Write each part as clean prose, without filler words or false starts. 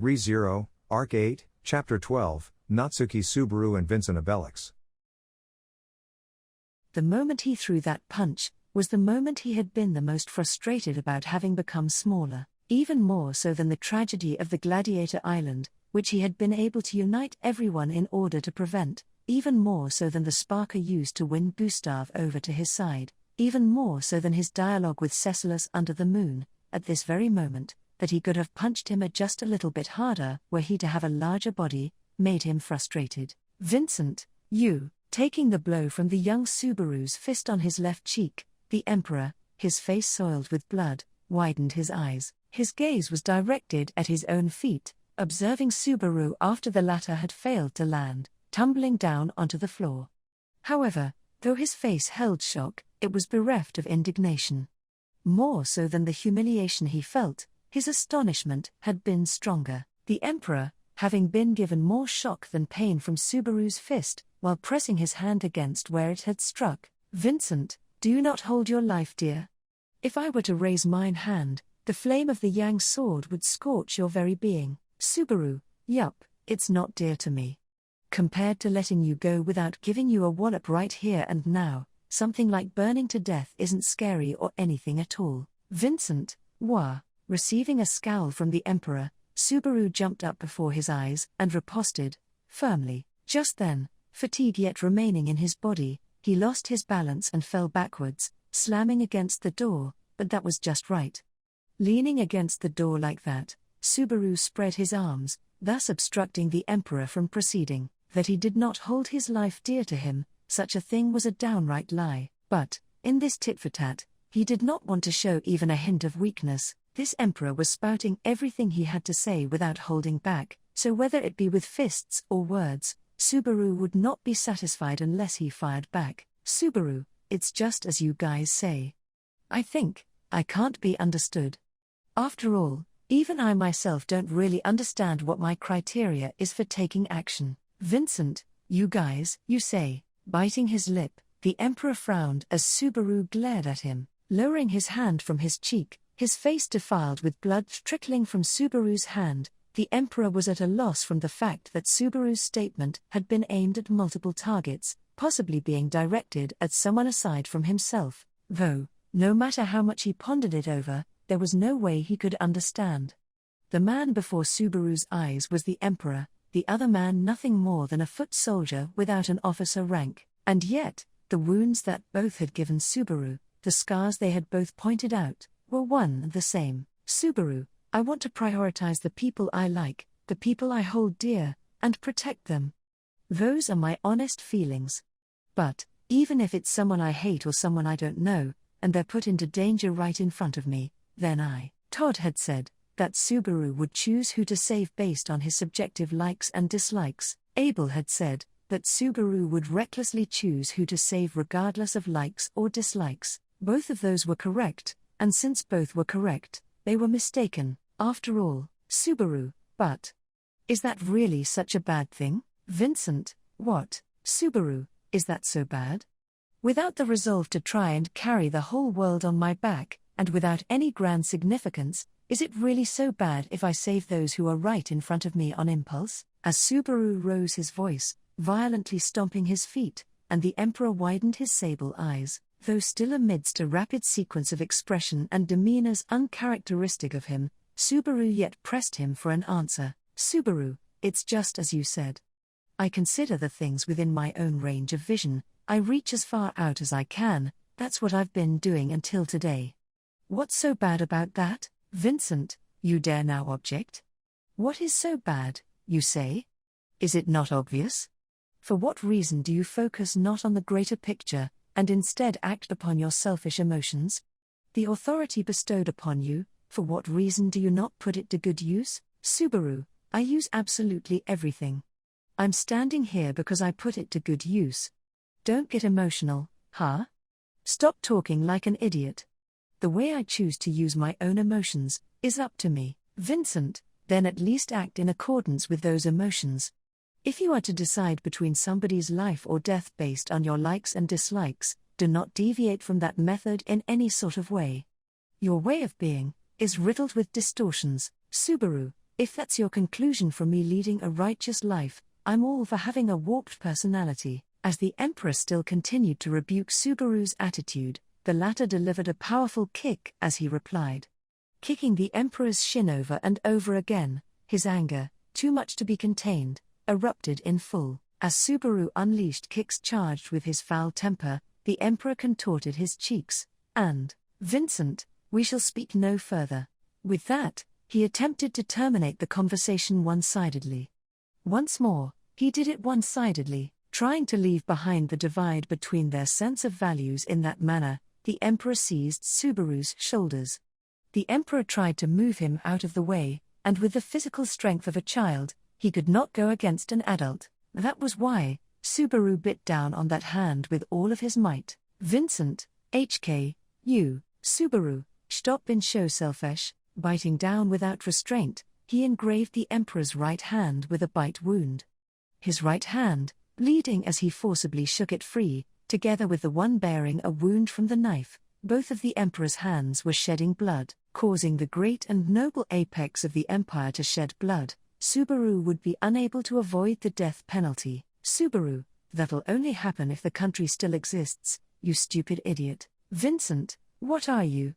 Re:Zero, Arc 8, Chapter 12, Natsuki Subaru and Vincent Abellux. The moment he threw that punch was the moment he had been the most frustrated about having become smaller, even more so than the tragedy of the Gladiator Island, which he had been able to unite everyone in order to prevent, even more so than the sparker used to win Gustav over to his side, even more so than his dialogue with Cecilus under the moon, at this very moment, that he could have punched him just a little bit harder were he to have a larger body, made him frustrated. Vincent, you, taking the blow from the young Subaru's fist on his left cheek, the Emperor, his face soiled with blood, widened his eyes. His gaze was directed at his own feet, observing Subaru after the latter had failed to land, tumbling down onto the floor. However, though his face held shock, it was bereft of indignation. More so than the humiliation he felt, his astonishment had been stronger. The Emperor, having been given more shock than pain from Subaru's fist, while pressing his hand against where it had struck, "Vincent, do you not hold your life dear? If I were to raise mine hand, the flame of the Yang sword would scorch your very being. Subaru, yup, it's not dear to me. Compared to letting you go without giving you a wallop right here and now, something like burning to death isn't scary or anything at all." Vincent, wah. Receiving a scowl from the Emperor, Subaru jumped up before his eyes and riposted, firmly. Just then, fatigue yet remaining in his body, he lost his balance and fell backwards, slamming against the door, but that was just right. Leaning against the door like that, Subaru spread his arms, thus obstructing the Emperor from proceeding. That he did not hold his life dear to him, such a thing was a downright lie. But, in this tit-for-tat, he did not want to show even a hint of weakness. This Emperor was spouting everything he had to say without holding back, so whether it be with fists or words, Subaru would not be satisfied unless he fired back. "Subaru, it's just as you guys say. I can't be understood. After all, even I myself don't really understand what my criteria is for taking action." "Vincent, you guys, you say." Biting his lip, the Emperor frowned as Subaru glared at him, lowering his hand from his cheek, his face defiled with blood trickling from Subaru's hand. The Emperor was at a loss from the fact that Subaru's statement had been aimed at multiple targets, possibly being directed at someone aside from himself, though, no matter how much he pondered it over, there was no way he could understand. The man before Subaru's eyes was the Emperor, the other man nothing more than a foot soldier without an officer rank, and yet, the wounds that both had given Subaru, the scars they had both pointed out, were one and the same. "Subaru, I want to prioritize the people I like, the people I hold dear, and protect them. Those are my honest feelings. But, even if it's someone I hate or someone I don't know, and they're put into danger right in front of me, then Todd had said that Subaru would choose who to save based on his subjective likes and dislikes. Abel had said that Subaru would recklessly choose who to save regardless of likes or dislikes. Both of those were correct, and since both were correct, they were mistaken, after all. Subaru, but is that really such a bad thing? Vincent, what? Subaru, is that so bad? Without the resolve to try and carry the whole world on my back, and without any grand significance, is it really so bad if I save those who are right in front of me on impulse? As Subaru rose his voice, violently stomping his feet, and the Emperor widened his sable eyes, though still amidst a rapid sequence of expression and demeanors uncharacteristic of him, Subaru yet pressed him for an answer. "Subaru, it's just as you said. I consider the things within my own range of vision, I reach as far out as I can, that's what I've been doing until today. What's so bad about that? Vincent, you dare now object? What is so bad, you say? Is it not obvious? For what reason do you focus not on the greater picture, and instead act upon your selfish emotions? The authority bestowed upon you, for what reason do you not put it to good use? Subaru, I use absolutely everything. I'm standing here because I put it to good use. Don't get emotional, huh? Stop talking like an idiot. The way I choose to use my own emotions is up to me." "Vincent, then at least act in accordance with those emotions. If you are to decide between somebody's life or death based on your likes and dislikes, do not deviate from that method in any sort of way. Your way of being is riddled with distortions." "Subaru, If that's your conclusion from me leading a righteous life, I'm all for having a warped personality. As the Emperor still continued to rebuke Subaru's attitude, the latter delivered a powerful kick as he replied. Kicking the Emperor's shin over and over again, his anger, too much to be contained, erupted in full. As Subaru unleashed kicks charged with his foul temper, the Emperor contorted his cheeks, and, "Vincent, we shall speak no further." With that, he attempted to terminate the conversation one-sidedly. Once more, he did it one-sidedly, trying to leave behind the divide between their sense of values. In that manner, the Emperor seized Subaru's shoulders. The Emperor tried to move him out of the way, and with the physical strength of a child, he could not go against an adult. That was why Subaru bit down on that hand with all of his might. "Vincent, you, Subaru, stop being so selfish." Biting down without restraint, he engraved the Emperor's right hand with a bite wound. His right hand, bleeding as he forcibly shook it free, together with the one bearing a wound from the knife, both of the Emperor's hands were shedding blood, causing the great and noble apex of the Empire to shed blood. Subaru would be unable to avoid the death penalty. "Subaru, that'll only happen if the country still exists, you stupid idiot." "Vincent, what are you?"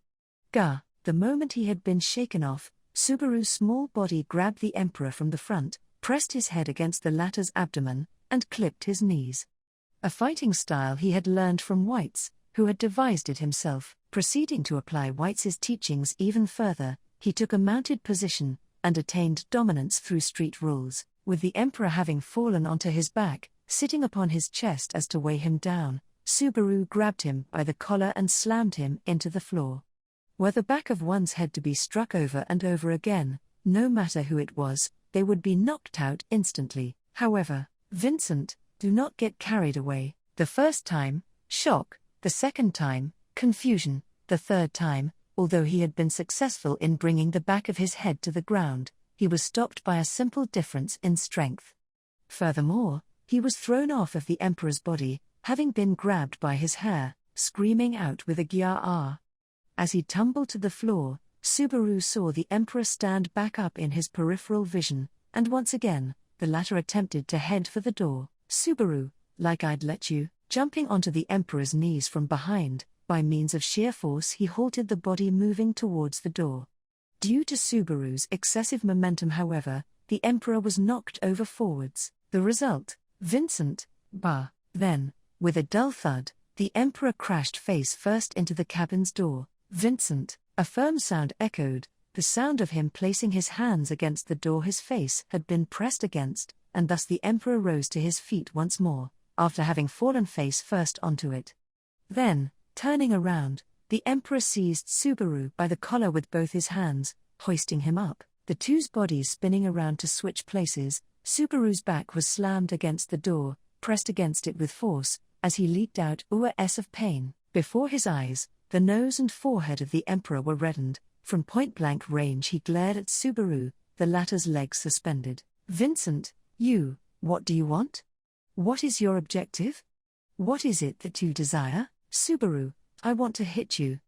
Gah! The moment he had been shaken off, Subaru's small body grabbed the Emperor from the front, pressed his head against the latter's abdomen, and clipped his knees. A fighting style he had learned from Whites, who had devised it himself. Proceeding to apply Whites's teachings even further, he took a mounted position, and attained dominance through street rules, with the Emperor having fallen onto his back, sitting upon his chest as to weigh him down. Subaru grabbed him by the collar and slammed him into the floor. Were the back of one's head to be struck over and over again, no matter who it was, they would be knocked out instantly. However, "Vincent, do not get carried away." The first time, shock; the second time, confusion; the third time, although he had been successful in bringing the back of his head to the ground, he was stopped by a simple difference in strength. Furthermore, he was thrown off of the Emperor's body, having been grabbed by his hair, screaming out with a "Gyar-ah." As he tumbled to the floor, Subaru saw the Emperor stand back up in his peripheral vision, and once again, the latter attempted to head for the door. "Subaru, like I'd let you." Jumping onto the Emperor's knees from behind, by means of sheer force he halted the body moving towards the door. Due to Subaru's excessive momentum, however, the Emperor was knocked over forwards. The result, "Vincent, bah." Then, with a dull thud, the Emperor crashed face first into the cabin's door. "Vincent," a firm sound echoed, the sound of him placing his hands against the door his face had been pressed against, and thus the Emperor rose to his feet once more, after having fallen face first onto it. Then, turning around, the Emperor seized Subaru by the collar with both his hands, hoisting him up. The two's bodies spinning around to switch places, Subaru's back was slammed against the door, pressed against it with force, as he leaked out "oohs" of pain. Before his eyes, the nose and forehead of the Emperor were reddened. From point-blank range he glared at Subaru, the latter's legs suspended. "Vincent, what do you want? What is your objective? What is it that you desire?" "Subaru, I want to hit you.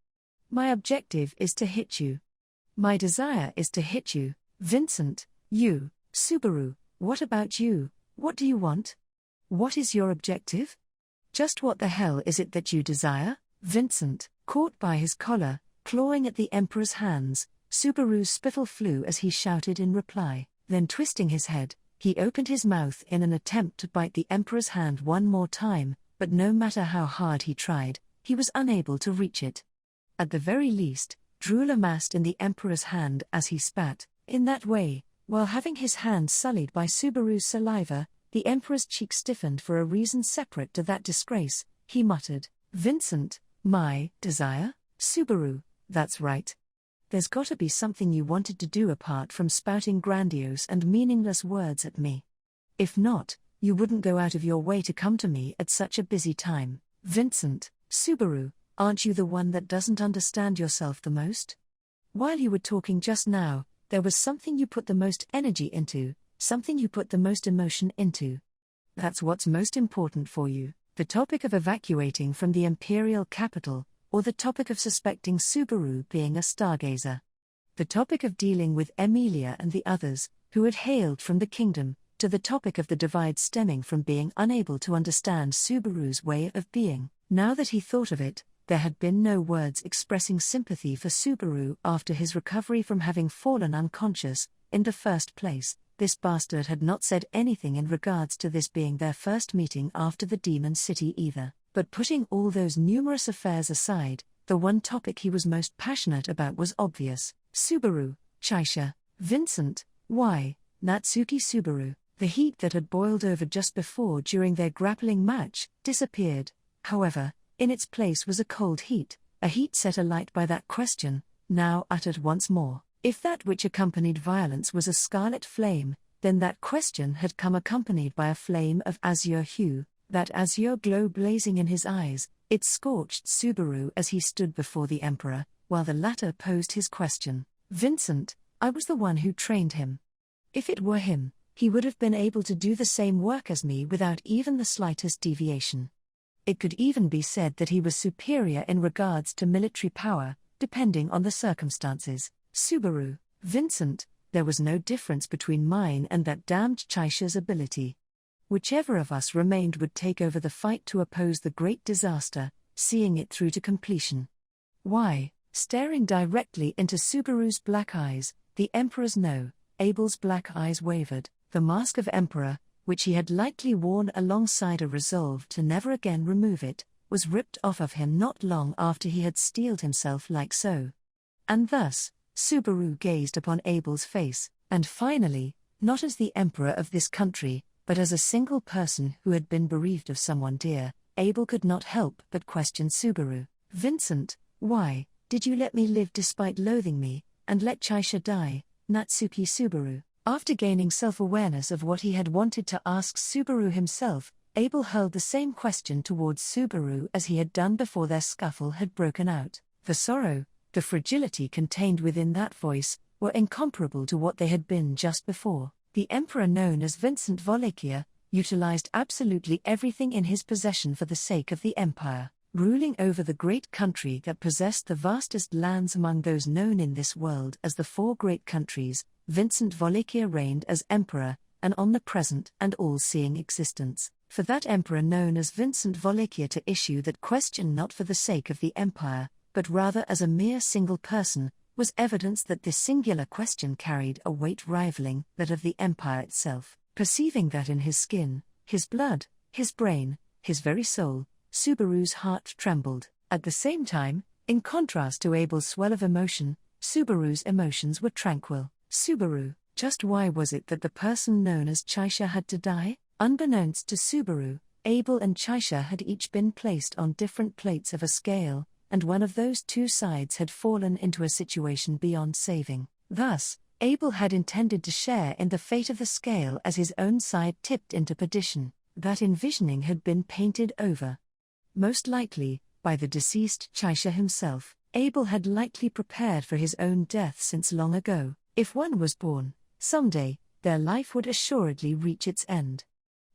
My objective is to hit you. My desire is to hit you." "Vincent, Subaru, what about you? What do you want? What is your objective? Just what the hell is it that you desire?" Vincent, caught by his collar, clawing at the Emperor's hands, Subaru's spittle flew as he shouted in reply. Then twisting his head, he opened his mouth in an attempt to bite the Emperor's hand one more time, but no matter how hard he tried, he was unable to reach it. At the very least, drool amassed in the Emperor's hand as he spat. In that way, while having his hand sullied by Subaru's saliva, the Emperor's cheek stiffened for a reason separate to that disgrace. He muttered, "Vincent, my desire? Subaru, that's right. There's gotta be something you wanted to do apart from spouting grandiose and meaningless words at me. If not, you wouldn't go out of your way to come to me at such a busy time." "Vincent, Subaru, aren't you the one that doesn't understand yourself the most? While you were talking just now, there was something you put the most energy into, something you put the most emotion into. That's what's most important for you. The topic of evacuating from the imperial capital, or the topic of suspecting Subaru being a stargazer. the topic of dealing with Emilia and the others, who had hailed from the kingdom, to the topic of the divide stemming from being unable to understand Subaru's way of being. Now that he thought of it, there had been no words expressing sympathy for Subaru after his recovery from having fallen unconscious. In the first place, this bastard had not said anything in regards to this being their first meeting after the Demon City either. But putting all those numerous affairs aside, the one topic he was most passionate about was obvious. Subaru, Chaisha, Vincent, why, Natsuki Subaru. The heat that had boiled over just before during their grappling match disappeared. However, in its place was a cold heat, a heat set alight by that question, now uttered once more. If that which accompanied violence was a scarlet flame, then that question had come accompanied by a flame of azure hue, that azure glow blazing in his eyes. It scorched Subaru as he stood before the Emperor, while the latter posed his question. Vincent, I was the one who trained him. If it were him, he would have been able to do the same work as me without even the slightest deviation. It could even be said that he was superior in regards to military power, depending on the circumstances. Subaru, Vincent, there was no difference between mine and that damned Chaisha's ability. Whichever of us remained would take over the fight to oppose the great disaster, seeing it through to completion. Why? Staring directly into Subaru's black eyes, the Emperor's no, Abel's black eyes wavered. The mask of Emperor, which he had lightly worn alongside a resolve to never again remove it, was ripped off of him not long after he had steeled himself like so. And thus, Subaru gazed upon Abel's face, and finally, not as the Emperor of this country, but as a single person who had been bereaved of someone dear, Abel could not help but question Subaru. Vincent, why did you let me live despite loathing me, and let Chaisha die, Natsuki Subaru? After gaining self-awareness of what he had wanted to ask Subaru himself, Abel hurled the same question towards Subaru as he had done before their scuffle had broken out. The sorrow, the fragility contained within that voice, were incomparable to what they had been just before. The Emperor, known as Vincent Volakia, utilized absolutely everything in his possession for the sake of the Empire. Ruling over the great country that possessed the vastest lands among those known in this world as the Four Great Countries, Vincent Volakia reigned as Emperor, an omnipresent and all-seeing existence. For that Emperor known as Vincent Volakia to issue that question not for the sake of the Empire, but rather as a mere single person, was evidence that this singular question carried a weight rivaling that of the Empire itself. Perceiving that in his skin, his blood, his brain, his very soul, Subaru's heart trembled. At the same time, in contrast to Abel's swell of emotion, Subaru's emotions were tranquil. Subaru, just why was it that the person known as Chaisha had to die? Unbeknownst to Subaru, Abel and Chaisha had each been placed on different plates of a scale, and one of those two sides had fallen into a situation beyond saving. Thus, Abel had intended to share in the fate of the scale as his own side tipped into perdition. That envisioning had been painted over, most likely, by the deceased Chaisha himself. Abel had likely prepared for his own death since long ago. If one was born, someday, their life would assuredly reach its end.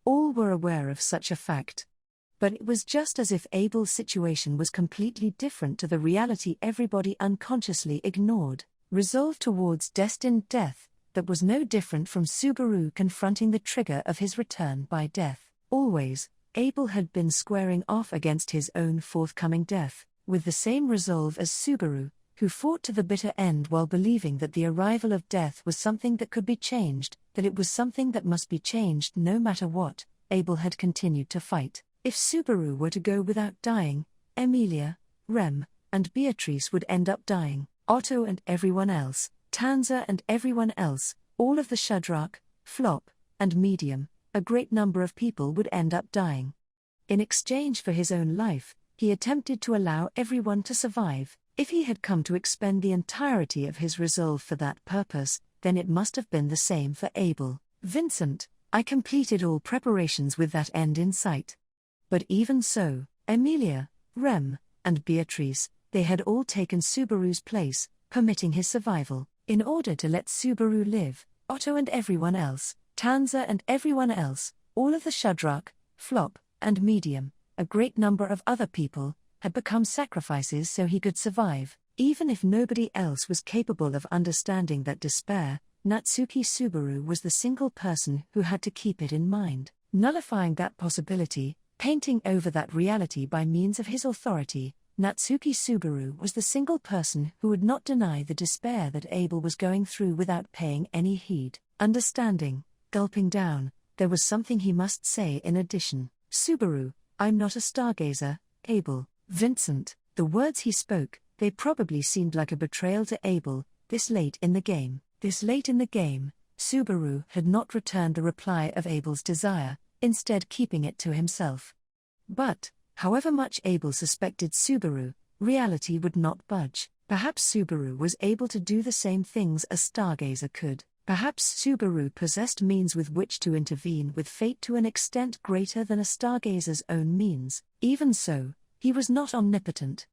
All were aware of such a fact. But it was just as if Abel's situation was completely different to the reality everybody unconsciously ignored. Resolve towards destined death, that was no different from Subaru confronting the trigger of his return by death. Always, Abel had been squaring off against his own forthcoming death, with the same resolve as Subaru, who fought to the bitter end while believing that the arrival of death was something that could be changed, that it was something that must be changed no matter what. Abel had continued to fight. If Subaru were to go without dying, Emilia, Rem, and Beatrice would end up dying. Otto and everyone else, Tanza and everyone else, all of the Shadrach, Flop, and Medium, a great number of people would end up dying. In exchange for his own life, he attempted to allow everyone to survive. If he had come to expend the entirety of his resolve for that purpose, then it must have been the same for Abel. Vincent, I completed all preparations with that end in sight. But even so, Emilia, Rem, and Beatrice, they had all taken Subaru's place, permitting his survival. In order to let Subaru live, Otto and everyone else, Tanza and everyone else, all of the Shadrach, Flop, and Medium, a great number of other people, had become sacrifices so he could survive. Even if nobody else was capable of understanding that despair, Natsuki Subaru was the single person who had to keep it in mind, nullifying that possibility, painting over that reality by means of his authority. Natsuki Subaru was the single person who would not deny the despair that Abel was going through without paying any heed. Understanding, gulping down, there was something he must say in addition. Subaru, I'm not a stargazer, Abel. Vincent, the words he spoke, they probably seemed like a betrayal to Abel. This late in the game, Subaru had not returned the reply of Abel's desire, instead keeping it to himself. But, however much Abel suspected Subaru, reality would not budge. Perhaps Subaru was able to do the same things a stargazer could. Perhaps Subaru possessed means with which to intervene with fate to an extent greater than a stargazer's own means. Even so, he was not omnipotent.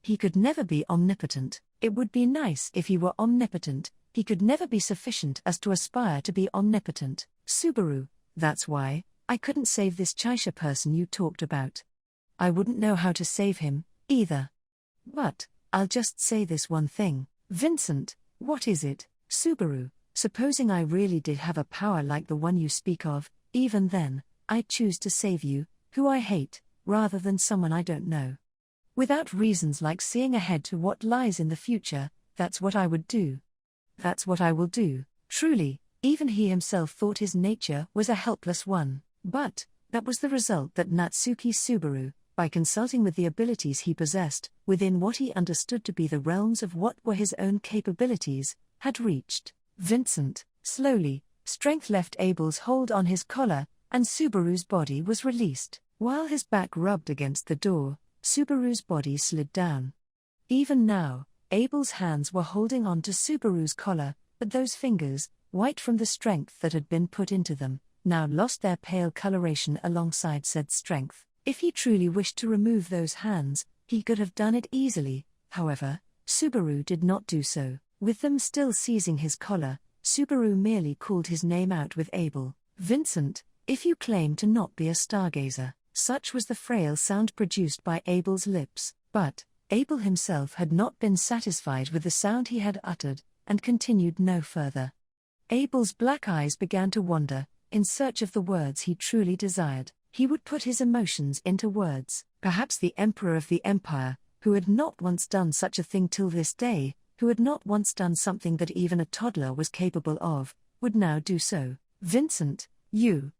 He could never be omnipotent. It would be nice if he were omnipotent. He could never be sufficient as to aspire to be omnipotent. Subaru, that's why I couldn't save this Chaisha person you talked about. I wouldn't know how to save him, either. But, I'll just say this one thing. Vincent, what is it? Subaru, supposing I really did have a power like the one you speak of, even then, I'd choose to save you, who I hate, rather than someone I don't know. Without reasons like seeing ahead to what lies in the future, that's what I would do. That's what I will do. Truly, even he himself thought his nature was a helpless one. But, that was the result that Natsuki Subaru, by consulting with the abilities he possessed, within what he understood to be the realms of what were his own capabilities, had reached. Vincent, slowly, strength left Abel's hold on his collar, and Subaru's body was released. While his back rubbed against the door, Subaru's body slid down. Even now, Abel's hands were holding on to Subaru's collar, but those fingers, white from the strength that had been put into them, now lost their pale coloration alongside said strength. If he truly wished to remove those hands, he could have done it easily. However, Subaru did not do so. With them still seizing his collar, Subaru merely called his name out with Abel. Vincent, if you claim to not be a stargazer. Such was the frail sound produced by Abel's lips. But, Abel himself had not been satisfied with the sound he had uttered, and continued no further. Abel's black eyes began to wander, in search of the words he truly desired. He would put his emotions into words. Perhaps the Emperor of the Empire, who had not once done such a thing till this day, who had not once done something that even a toddler was capable of, would now do so. Vincent, you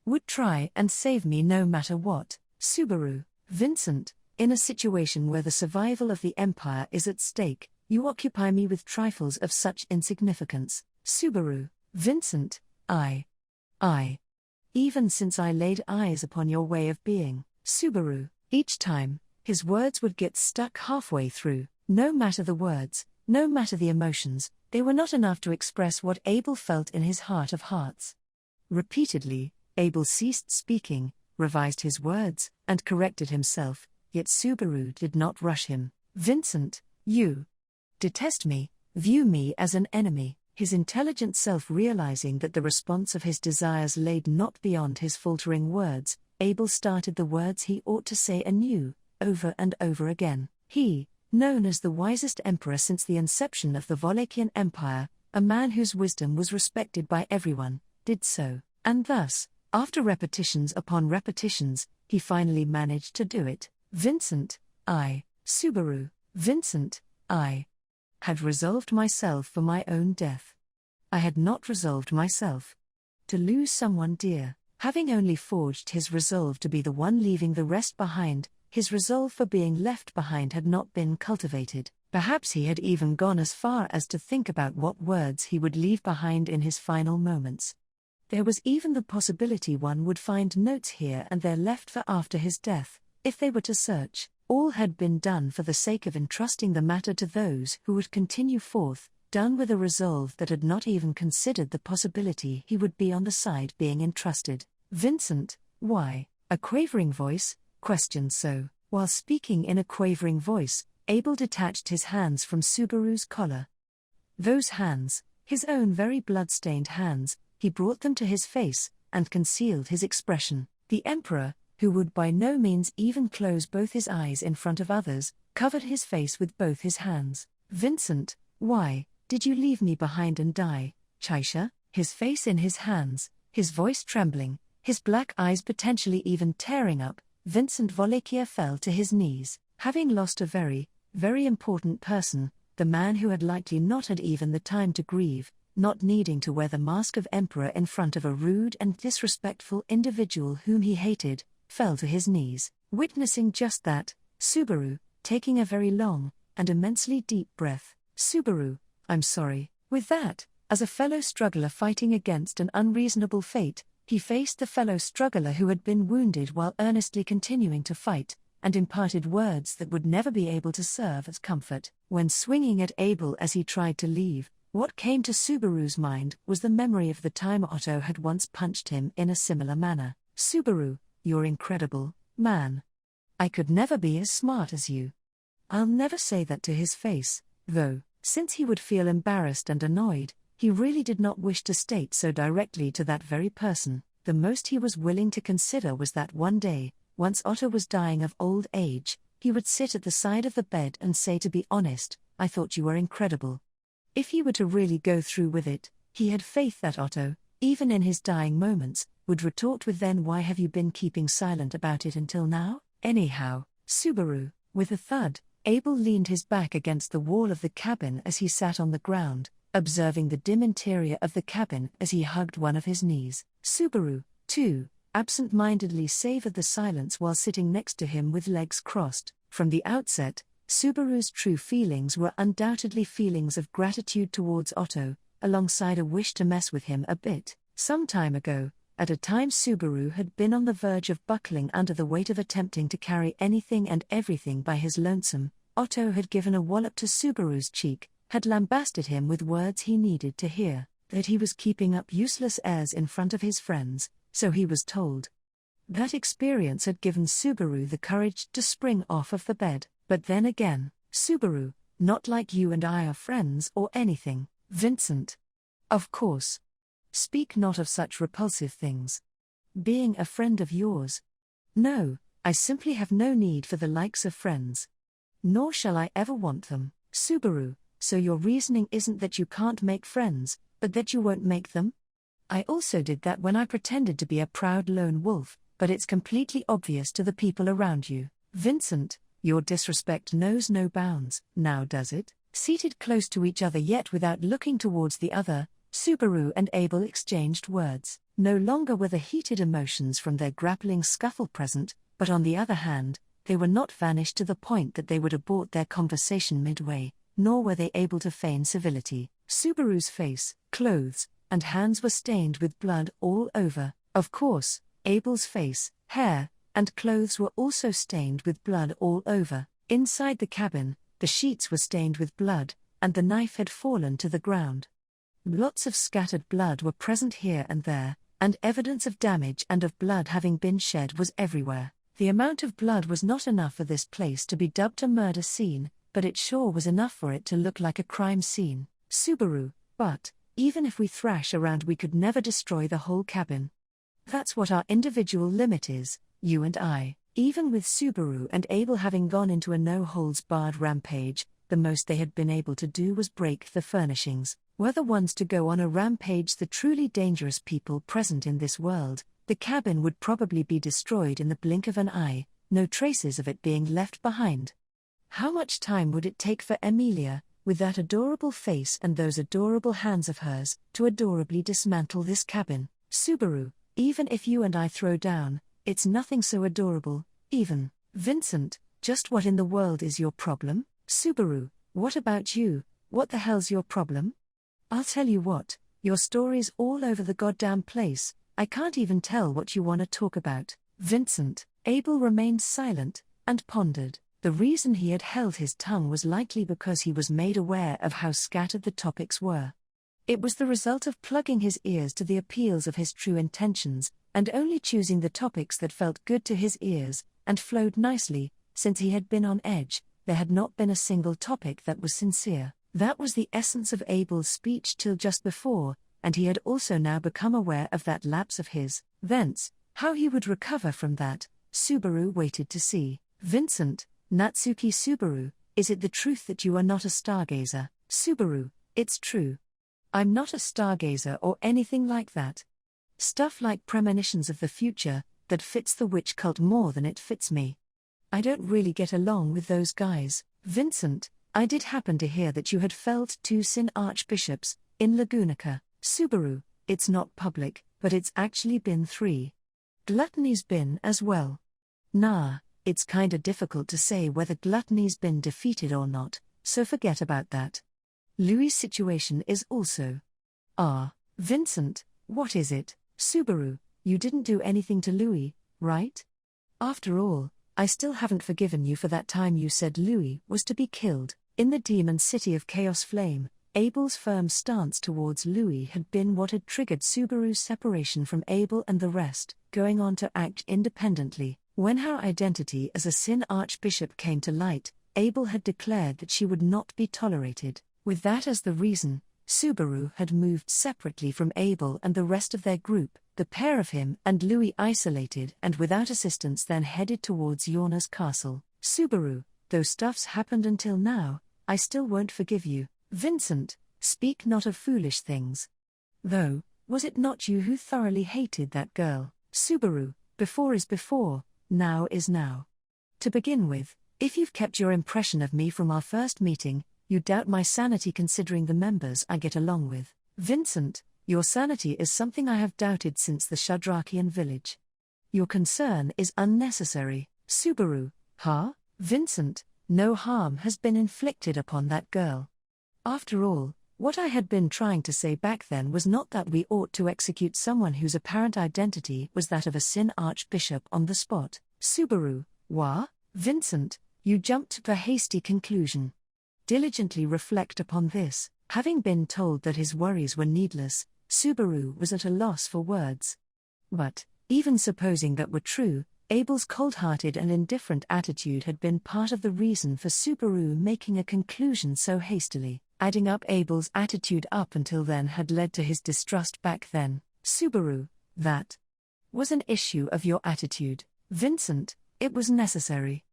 would try and save me no matter what. Subaru, Vincent, in a situation where the survival of the Empire is at stake, you occupy me with trifles of such insignificance. Subaru, Vincent, even since I laid eyes upon your way of being. Subaru, each time, his words would get stuck halfway through. No matter the words, no matter the emotions, they were not enough to express what Abel felt in his heart of hearts. Repeatedly, Abel ceased speaking, revised his words, and corrected himself, yet Subaru did not rush him. Vincent, you detest me, view me as an enemy. His intelligent self realizing that the response of his desires laid not beyond his faltering words, Abel started the words he ought to say anew, over and over again. He, known as the wisest emperor since the inception of the Wallachian Empire, a man whose wisdom was respected by everyone, did so, and thus, after repetitions upon repetitions, he finally managed to do it. Vincent, Subaru, Vincent, had resolved myself for my own death. I had not resolved myself to lose someone dear. Having only forged his resolve to be the one leaving the rest behind, his resolve for being left behind had not been cultivated. Perhaps he had even gone as far as to think about what words he would leave behind in his final moments. There was even the possibility one would find notes here and there left for after his death, if they were to search. All had been done for the sake of entrusting the matter to those who would continue forth, done with a resolve that had not even considered the possibility he would be on the side being entrusted. Vincent, why? A quavering voice questioned so. While speaking in a quavering voice, Abel detached his hands from Subaru's collar. Those hands, his own very blood-stained hands, he brought them to his face, and concealed his expression. The Emperor, who would by no means even close both his eyes in front of others, covered his face with both his hands. "Vincent, why did you leave me behind and die, Chaisha?" His face in his hands, his voice trembling, his black eyes potentially even tearing up, Vincent Volakia fell to his knees. Having lost a very, very important person, the man who had likely not had even the time to grieve, not needing to wear the mask of emperor in front of a rude and disrespectful individual whom he hated, fell to his knees. Witnessing just that, Subaru, taking a very long and immensely deep breath, "Subaru, I'm sorry." With that, as a fellow struggler fighting against an unreasonable fate, he faced the fellow struggler who had been wounded while earnestly continuing to fight, and imparted words that would never be able to serve as comfort. When swinging at Abel as he tried to leave, what came to Subaru's mind was the memory of the time Otto had once punched him in a similar manner. "Subaru, you're incredible, man. I could never be as smart as you." I'll never say that to his face, though, since he would feel embarrassed and annoyed, he really did not wish to state so directly to that very person. The most he was willing to consider was that one day, once Otto was dying of old age, he would sit at the side of the bed and say, "To be honest, I thought you were incredible." If he were to really go through with it, he had faith that Otto, even in his dying moments, would retort with, "Then why have you been keeping silent about it until now?" Anyhow, Subaru, with a thud, Abel leaned his back against the wall of the cabin as he sat on the ground, observing the dim interior of the cabin as he hugged one of his knees. Subaru, too, absent-mindedly savored the silence while sitting next to him with legs crossed. From the outset, Subaru's true feelings were undoubtedly feelings of gratitude towards Otto, alongside a wish to mess with him a bit. Some time ago, at a time Subaru had been on the verge of buckling under the weight of attempting to carry anything and everything by his lonesome, Otto had given a wallop to Subaru's cheek, had lambasted him with words he needed to hear, that he was keeping up useless airs in front of his friends, so he was told. That experience had given Subaru the courage to spring off of the bed. But then again, "Subaru, not like you and I are friends or anything, Vincent. Of course. Speak not of such repulsive things. Being a friend of yours. No, I simply have no need for the likes of friends. Nor shall I ever want them." "Subaru, so your reasoning isn't that you can't make friends, but that you won't make them?" "I also did that when I pretended to be a proud lone wolf, but it's completely obvious to the people around you." "Vincent, your disrespect knows no bounds, now does it?" Seated close to each other yet without looking towards the other, Subaru and Abel exchanged words. No longer were the heated emotions from their grappling scuffle present, but on the other hand, they were not vanished to the point that they would abort their conversation midway, nor were they able to feign civility. Subaru's face, clothes, and hands were stained with blood all over. Of course, Abel's face, hair, and clothes were also stained with blood all over. Inside the cabin, the sheets were stained with blood, and the knife had fallen to the ground. Lots of scattered blood were present here and there, and evidence of damage and of blood having been shed was everywhere. The amount of blood was not enough for this place to be dubbed a murder scene, but it sure was enough for it to look like a crime scene. "Subaru, but, even if we thrash around we could never destroy the whole cabin. That's what our individual limit is, you and I." Even with Subaru and Abel having gone into a no-holds-barred rampage, the most they had been able to do was break the furnishings. Were the ones to go on a rampage the truly dangerous people present in this world, the cabin would probably be destroyed in the blink of an eye, no traces of it being left behind. How much time would it take for Emilia, with that adorable face and those adorable hands of hers, to adorably dismantle this cabin? "Subaru, even if you and I throw down, it's nothing so adorable, even." "Vincent, just what in the world is your problem?" "Subaru, what about you, what the hell's your problem?" "I'll tell you what, your story's all over the goddamn place, I can't even tell what you want to talk about." Vincent, Abel remained silent, and pondered. The reason he had held his tongue was likely because he was made aware of how scattered the topics were. It was the result of plugging his ears to the appeals of his true intentions, and only choosing the topics that felt good to his ears, and flowed nicely. Since he had been on edge, there had not been a single topic that was sincere. That was the essence of Abel's speech till just before, and he had also now become aware of that lapse of his. Thence, how he would recover from that, Subaru waited to see. "Vincent, Natsuki Subaru, is it the truth that you are not a stargazer? Subaru, it's true. I'm not a stargazer or anything like that. Stuff like premonitions of the future, that fits the witch cult more than it fits me. I don't really get along with those guys. Vincent, I did happen to hear that you had felled 2 Sin archbishops, in Lagunica. Subaru, it's not public, but it's actually been 3. Gluttony's been as well. Nah, it's kinda difficult to say whether Gluttony's been defeated or not, so forget about that. Louis' situation is also. Vincent, what is it? Subaru, you didn't do anything to Louis, right? After all, I still haven't forgiven you for that time you said Louis was to be killed. In the demon city of Chaos Flame, Abel's firm stance towards Louis had been what had triggered Subaru's separation from Abel and the rest, going on to act independently. When her identity as a Sin archbishop came to light, Abel had declared that she would not be tolerated. With that as the reason, Subaru had moved separately from Abel and the rest of their group. The pair of him and Louis isolated and without assistance then headed towards Yorna's castle. Subaru, though stuff's happened until now, I still won't forgive you. Vincent, speak not of foolish things. Though, was it not you who thoroughly hated that girl? Subaru, before is before, now is now. To begin with, if you've kept your impression of me from our first meeting, you doubt my sanity considering the members I get along with. Vincent, your sanity is something I have doubted since the Shadrakian village. Your concern is unnecessary. Subaru, Vincent, no harm has been inflicted upon that girl. After all, what I had been trying to say back then was not that we ought to execute someone whose apparent identity was that of a Sin archbishop on the spot. Subaru, Vincent, you jumped to a hasty conclusion. Diligently reflect upon this. Having been told that his worries were needless, Subaru was at a loss for words. But, even supposing that were true, Abel's cold-hearted and indifferent attitude had been part of the reason for Subaru making a conclusion so hastily. Adding up Abel's attitude up until then had led to his distrust back then. Subaru, that was an issue of your attitude. Vincent, it was necessary.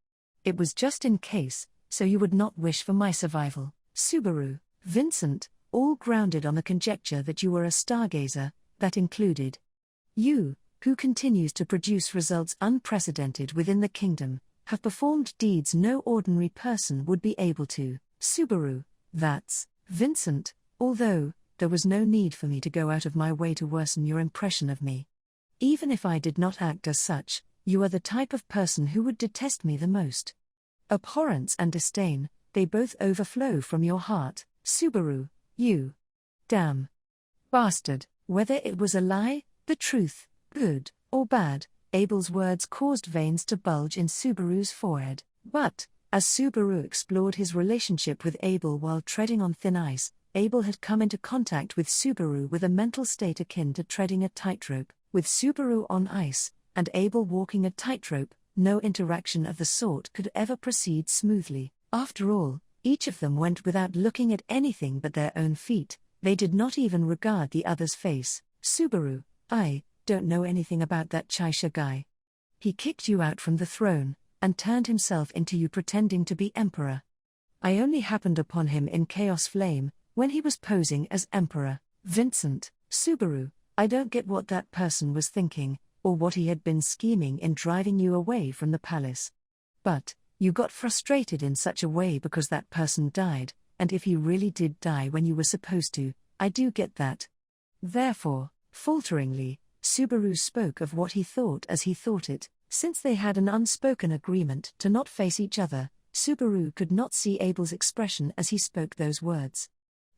It was just in case, so you would not wish for my survival. Subaru, Vincent, all grounded on the conjecture that you were a stargazer, that included you, who continues to produce results unprecedented within the kingdom, have performed deeds no ordinary person would be able to. Subaru, that's Vincent, although there was no need for me to go out of my way to worsen your impression of me. Even if I did not act as such, you are the type of person who would detest me the most. Abhorrence and disdain, they both overflow from your heart. Subaru, you damn bastard. Whether it was a lie, the truth, good or bad, Abel's words caused veins to bulge in Subaru's forehead. But, as Subaru explored his relationship with Abel while treading on thin ice, Abel had come into contact with Subaru with a mental state akin to treading a tightrope. With Subaru on ice, and Abel walking a tightrope, no interaction of the sort could ever proceed smoothly. After all, each of them went without looking at anything but their own feet. They did not even regard the other's face. Subaru, I don't know anything about that Chaisha guy. He kicked you out from the throne, and turned himself into you pretending to be emperor. I only happened upon him in Chaos Flame, when he was posing as emperor. Vincent, Subaru, I don't get what that person was thinking, or what he had been scheming in driving you away from the palace. But, you got frustrated in such a way because that person died, and if he really did die when you were supposed to, I do get that. Therefore, falteringly, Subaru spoke of what he thought as he thought it. Since they had an unspoken agreement to not face each other, Subaru could not see Abel's expression as he spoke those words.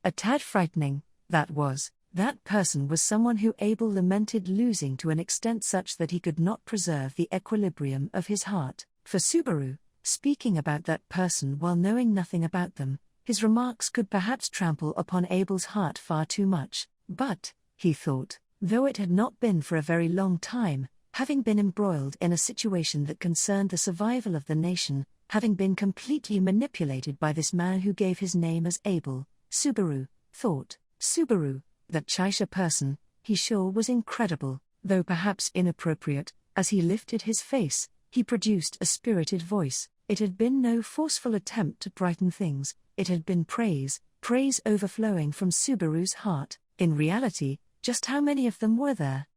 A tad frightening, that was. That person was someone who Abel lamented losing to an extent such that he could not preserve the equilibrium of his heart. For Subaru, speaking about that person while knowing nothing about them, his remarks could perhaps trample upon Abel's heart far too much. But, he thought, though it had not been for a very long time, having been embroiled in a situation that concerned the survival of the nation, having been completely manipulated by this man who gave his name as Abel, Subaru thought, Subaru, that Chaisha person, he sure was incredible, though perhaps inappropriate. As he lifted his face, he produced a spirited voice. It had been no forceful attempt to brighten things, it had been praise, praise overflowing from Subaru's heart. In reality, just how many of them were there?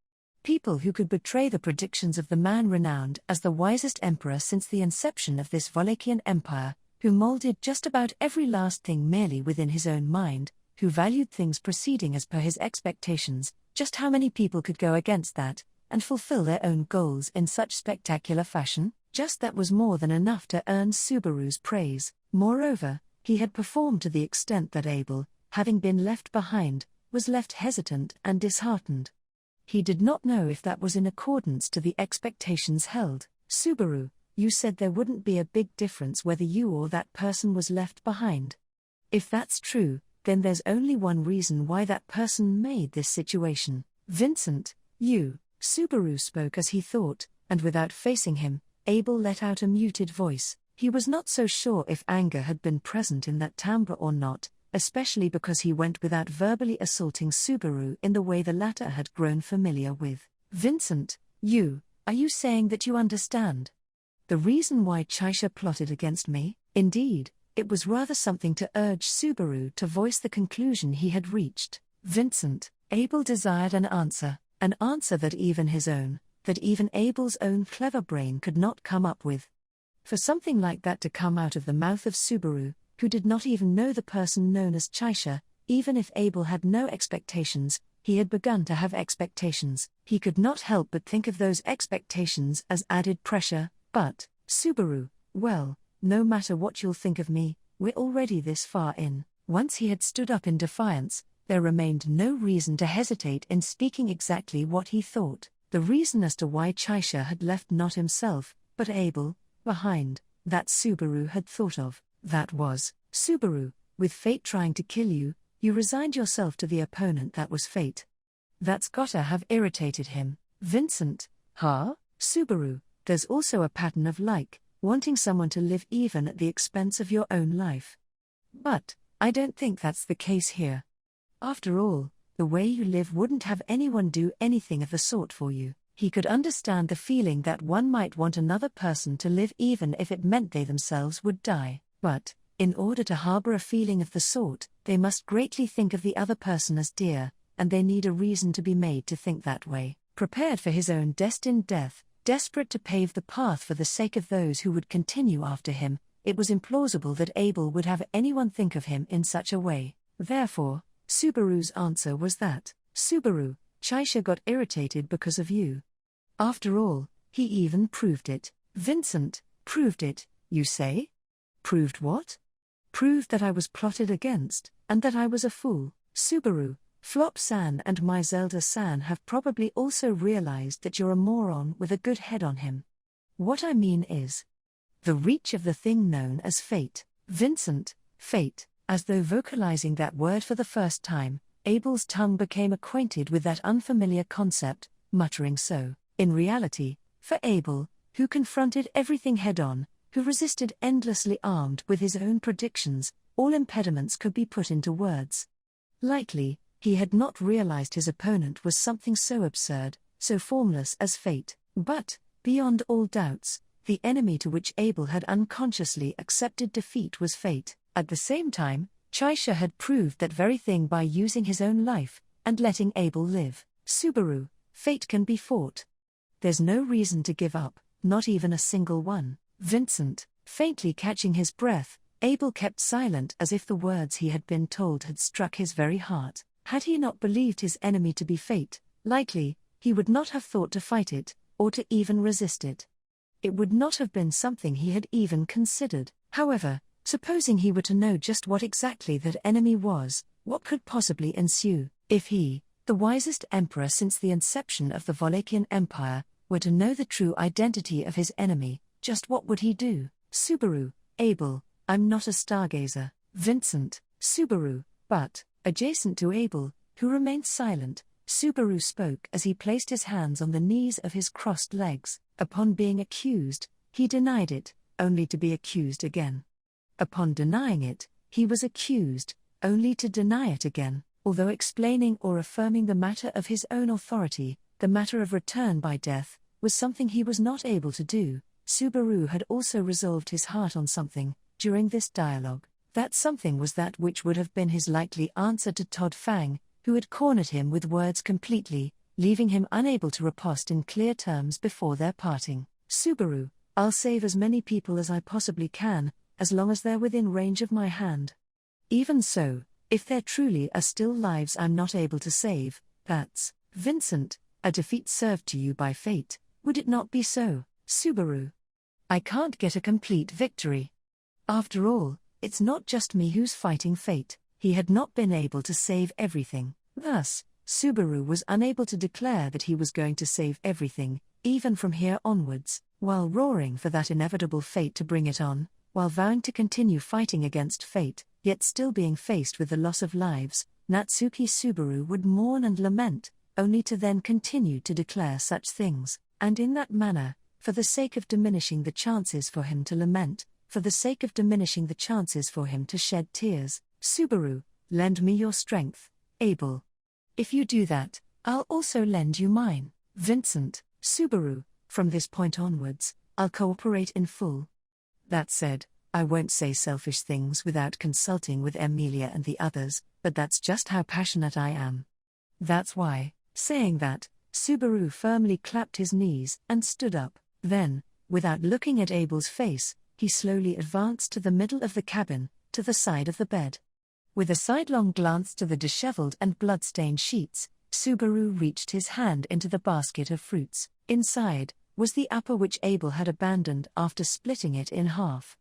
People who could betray the predictions of the man renowned as the wisest emperor since the inception of this Wallachian empire, who molded just about every last thing merely within his own mind, who valued things proceeding as per his expectations. Just how many people could go against that, and fulfill their own goals in such spectacular fashion? Just that was more than enough to earn Subaru's praise. Moreover, he had performed to the extent that Abel, having been left behind, was left hesitant and disheartened. He did not know if that was in accordance to the expectations held. Subaru, you said there wouldn't be a big difference whether you or that person was left behind. If that's true, then there's only one reason why that person made this situation. Vincent, you. Subaru spoke as he thought, and without facing him, Abel let out a muted voice. He was not so sure if anger had been present in that timbre or not, especially because he went without verbally assaulting Subaru in the way the latter had grown familiar with. Vincent, are you saying that you understand? The reason why Chaisha plotted against me? Indeed, it was rather something to urge Subaru to voice the conclusion he had reached. Vincent, Abel desired an answer that even Abel's own clever brain could not come up with. For something like that to come out of the mouth of Subaru, who did not even know the person known as Chaisha, even if Abel had no expectations, he had begun to have expectations. He could not help but think of those expectations as added pressure. But, Subaru, well, no matter what you'll think of me, we're already this far in. Once he had stood up in defiance, there remained no reason to hesitate in speaking exactly what he thought. The reason as to why Chaisha had left not himself, but Abel, behind, that Subaru had thought of. That was, Subaru, with fate trying to kill you, you resigned yourself to the opponent that was fate. That's gotta have irritated him. Vincent, Subaru, there's also a pattern of wanting someone to live even at the expense of your own life. But, I don't think that's the case here. After all, the way you live wouldn't have anyone do anything of the sort for you. He could understand the feeling that one might want another person to live even if it meant they themselves would die. But, in order to harbor a feeling of the sort, they must greatly think of the other person as dear, and they need a reason to be made to think that way. Prepared for his own destined death, desperate to pave the path for the sake of those who would continue after him, it was implausible that Abel would have anyone think of him in such a way. Therefore, Subaru's answer was that, Subaru, Chaisha got irritated because of you. After all, he even proved it. Vincent, proved it, you say? Proved what? Proved that I was plotted against, and that I was a fool. Subaru, Flop-san and my Zelda-san have probably also realized that you're a moron with a good head on him. What I mean is the reach of the thing known as fate. Vincent, fate, as though vocalizing that word for the first time, Abel's tongue became acquainted with that unfamiliar concept, muttering so. In reality, for Abel, who confronted everything head-on, who resisted endlessly armed with his own predictions, all impediments could be put into words. Likely, he had not realized his opponent was something so absurd, so formless as fate. But, beyond all doubts, the enemy to which Abel had unconsciously accepted defeat was fate. At the same time, Chaisha had proved that very thing by using his own life, and letting Abel live. Subaru, fate can be fought. There's no reason to give up, not even a single one. Vincent, faintly catching his breath, Abel kept silent as if the words he had been told had struck his very heart. Had he not believed his enemy to be fate, likely, he would not have thought to fight it, or to even resist it. It would not have been something he had even considered. However, supposing he were to know just what exactly that enemy was, what could possibly ensue? If he, the wisest emperor since the inception of the Wallachian Empire, were to know the true identity of his enemy, just what would he do? Subaru, Abel, I'm not a stargazer. Vincent, Subaru, but, adjacent to Abel, who remained silent, Subaru spoke as he placed his hands on the knees of his crossed legs. Upon being accused, he denied it, only to be accused again. Upon denying it, he was accused, only to deny it again. Although explaining or affirming the matter of his own authority, the matter of return by death, was something he was not able to do, Subaru had also resolved his heart on something during this dialogue. That something was that which would have been his likely answer to Todd Fang, who had cornered him with words completely, leaving him unable to riposte in clear terms before their parting. Subaru, I'll save as many people as I possibly can, as long as they're within range of my hand. Even so, if there truly are still lives I'm not able to save, that's, Vincent, a defeat served to you by fate, would it not be so, Subaru? I can't get a complete victory. After all, it's not just me who's fighting fate. He had not been able to save everything. Thus, Subaru was unable to declare that he was going to save everything, even from here onwards, while roaring for that inevitable fate to bring it on, while vowing to continue fighting against fate, yet still being faced with the loss of lives. Natsuki Subaru would mourn and lament, only to then continue to declare such things, and in that manner, for the sake of diminishing the chances for him to lament, for the sake of diminishing the chances for him to shed tears. Subaru, lend me your strength, Abel. If you do that, I'll also lend you mine, Vincent. Subaru, from this point onwards, I'll cooperate in full. That said, I won't say selfish things without consulting with Emilia and the others, but that's just how passionate I am. That's why, saying that, Subaru firmly clapped his knees and stood up. Then, without looking at Abel's face, he slowly advanced to the middle of the cabin, to the side of the bed. With a sidelong glance to the disheveled and blood-stained sheets, Subaru reached his hand into the basket of fruits. Inside was the apple which Abel had abandoned after splitting it in half.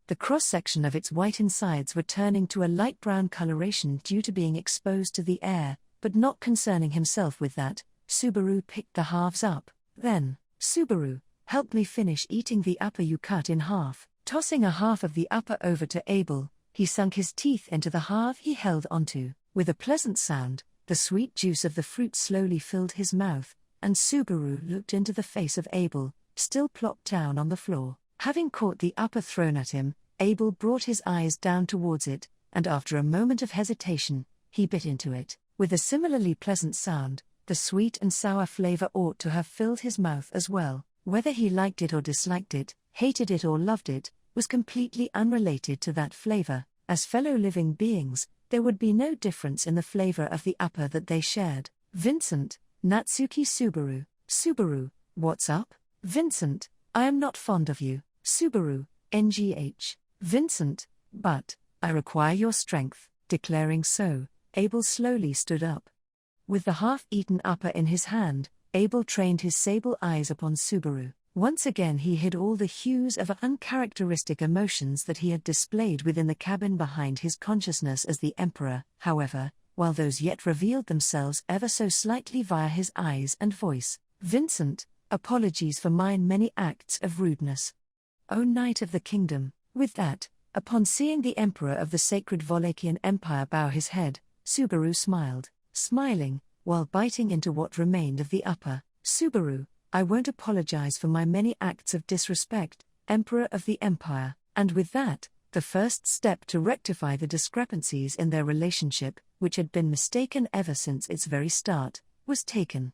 The cross-section of its white insides were turning to a light brown coloration due to being exposed to the air, but not concerning himself with that, Subaru picked the halves up. Then, Subaru, help me finish eating the apple you cut in half. Tossing a half of the apple over to Abel, he sunk his teeth into the half he held onto. With a pleasant sound, the sweet juice of the fruit slowly filled his mouth, and Subaru looked into the face of Abel, still plopped down on the floor. Having caught the apple thrown at him, Abel brought his eyes down towards it, and after a moment of hesitation, he bit into it. With a similarly pleasant sound, the sweet and sour flavor ought to have filled his mouth as well. Whether he liked it or disliked it, hated it or loved it, was completely unrelated to that flavor. As fellow living beings, there would be no difference in the flavor of the apple that they shared. Vincent, Natsuki Subaru. Subaru, what's up? Vincent, I am not fond of you. Subaru, NGH. Vincent, but, I require your strength. Declaring so, Abel slowly stood up. With the half-eaten apple in his hand, Abel trained his sable eyes upon Subaru. Once again he hid all the hues of uncharacteristic emotions that he had displayed within the cabin behind his consciousness as the Emperor, however, while those yet revealed themselves ever so slightly via his eyes and voice. Vincent, apologies for mine many acts of rudeness. O Knight of the Kingdom. With that, upon seeing the Emperor of the Sacred Wallachian Empire bow his head, Subaru smiled, smiling, while biting into what remained of the upper. Subaru, I won't apologize for my many acts of disrespect, Emperor of the Empire. And with that, the first step to rectify the discrepancies in their relationship, which had been mistaken ever since its very start, was taken.